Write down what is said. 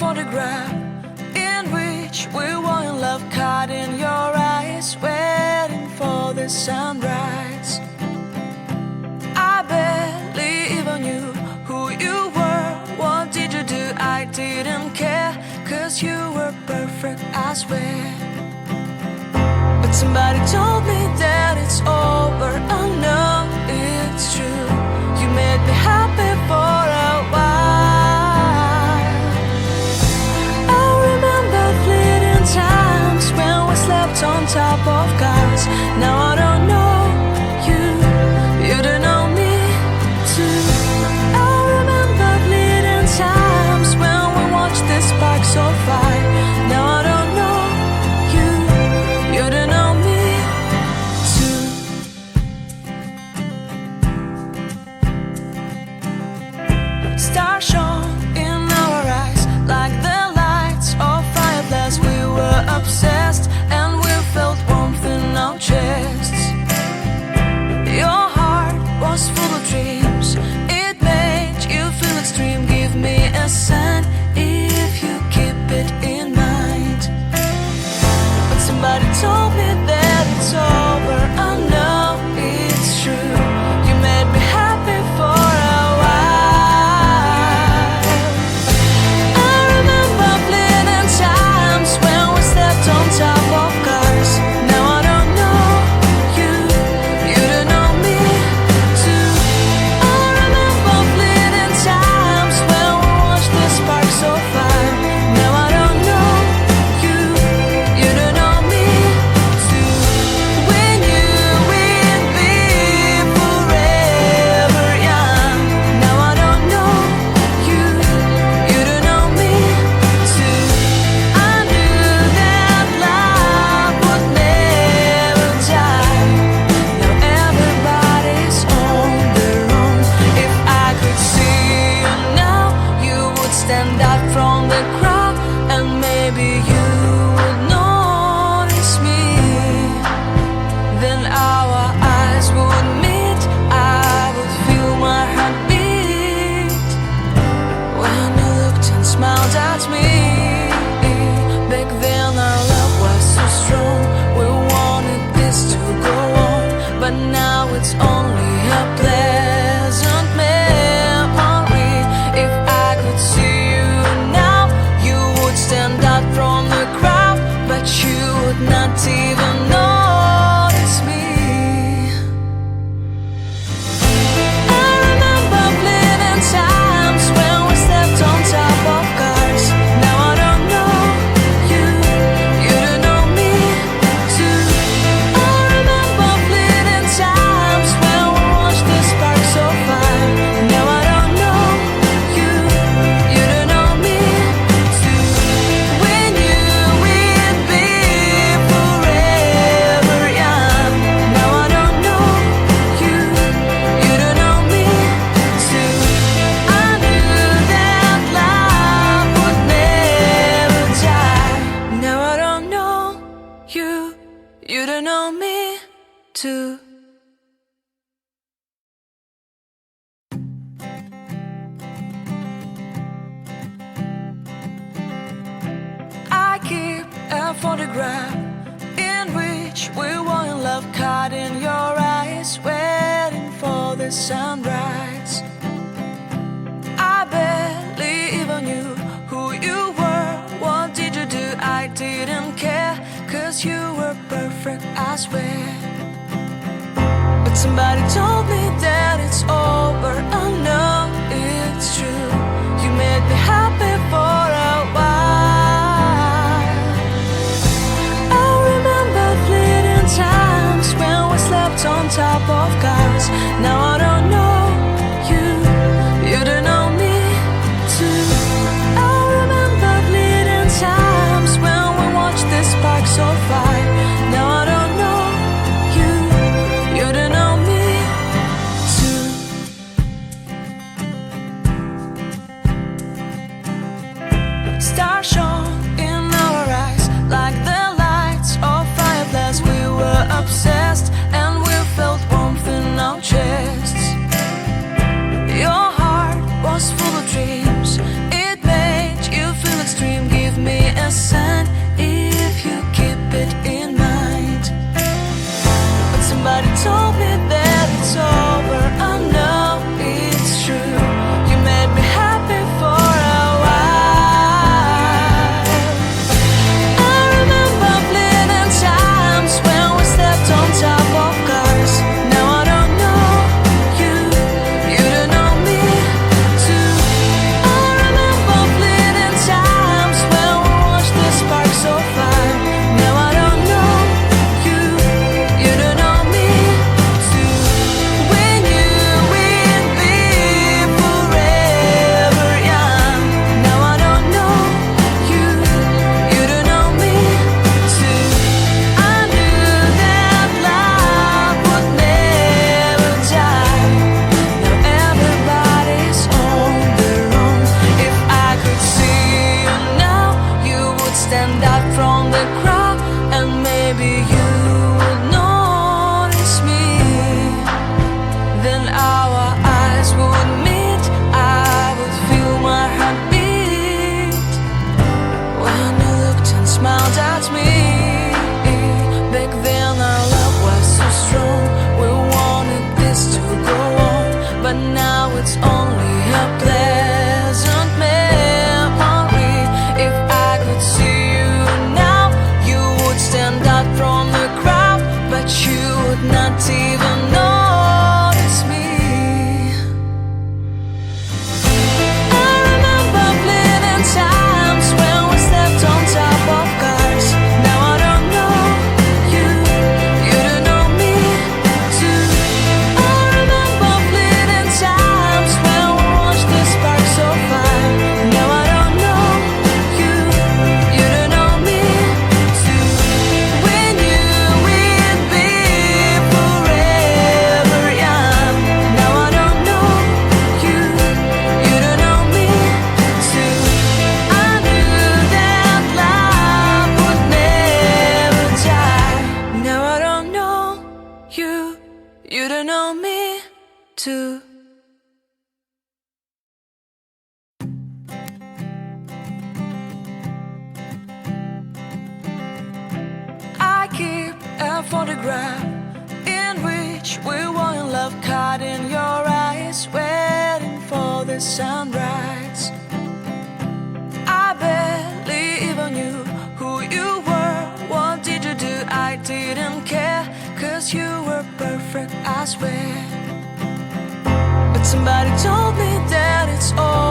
photograph in which we were in love, caught in your eyes, waiting for the sunrise. I barely even knew who you were. What did you do? I didn't care, 'cause you were perfect, I swear. But somebody told me that it's over. I know it's true. You made me happy for a while. I remember fleeting times when we slept on top of cars. Now I don't know you, you don't know me too. I remember fleeting times when we watched the sparks of fire. Now I don't know you, you don't know me too. Stars shone in our eyes like the lights of fireflies. We were obsessed and we felt warmth in our chests. Your heart was full of dreams. It made you feel extreme. Give me a sign if you keep it in mind. But somebody told me that it's over. I know it's true. You made me happy for a while. I remember fleeting times when we slept on top of cars. Now I don't know you, you don't know me too. I remember fleeting times when we watched the sparks of fire. Now I don't know you, you don't know me too. We knew we'd be forever young. Now I don't know you, you don't know me too. I knew that love would never die. Now everybody's on their own. If I could see you now, you would stand out from the crowd, and maybe you would notice me. Then our eyes would meet. I would feel my heart beat when you looked and smiled at me. Back then our love was so strong. We wanted this to go on, but now it's only a pleasant memory. If I could see you now, you would stand out from the crowd, but you would not even notice me. I remember fleeting times when we slept on top of cars. Now I don't know you, you don't know me too. I remember fleeting times when we watched the sparks of fire. Now I don't know you, you don't know me too. We knew we'd be forever young. Now I don't know you, you don't know me too. I knew that love would never die. Now I don't know you, you don't know me too. I keep a photograph in which we were in love, caught in your eyes, waiting for the sunrise. I barely even knew who you were. What did you do? I didn't care, 'cause you were perfect, I swear. But somebody told me that it's over. I know it's true. You made me happy for a while. I remember fleeting times when we slept on top of cars. Now I don't know you, you don't know me too. I remember fleeting times when we watched the sparks of fire. Now I don't know you, you don't know me too. Stars shone in our eyes like the lights of fireflies. We were obsessed and we felt warmth in our chests. somebody told me that it's over. I know it's true. You made me happy for a while. I remember fleeting times when we stepped on top of cars. Now I don't know you, you don't know me too. I remember fleeting times when we watched the sparks so far. Now I don't know you, you don't know me too. When you with me forever young. Now I don't know you, you don't know me too. I knew that love would never die. Now everybody's on their own. If I could see you now, you would stand out from the crowd, and maybe you would notice me. Then our eyes would meet, I would feel my heart beat when you looked and smiled at me. Back then our love was so strong, we wanted this to go on, but now it's only a pleasant memory. If I could see you now, you would stand out from the crowd, but you would not even notice me. I remember fleeting times when we stepped on top of cars. Now I don't know you, you don't know me too. I remember fleeting times when we watched the sparks so far. Now I don't know you, you don't know me too. When you with me forever young. Now I don't know you, you don't know me too. I knew that love would never die. Now I don't know you, you don't know me too. I keep a photograph in which we were in love, caught in your eyes, waiting for the sunrise. I barely even knew who you were. What did you do? I didn't care, 'cause you were perfect, I swear. But somebody told me that it's all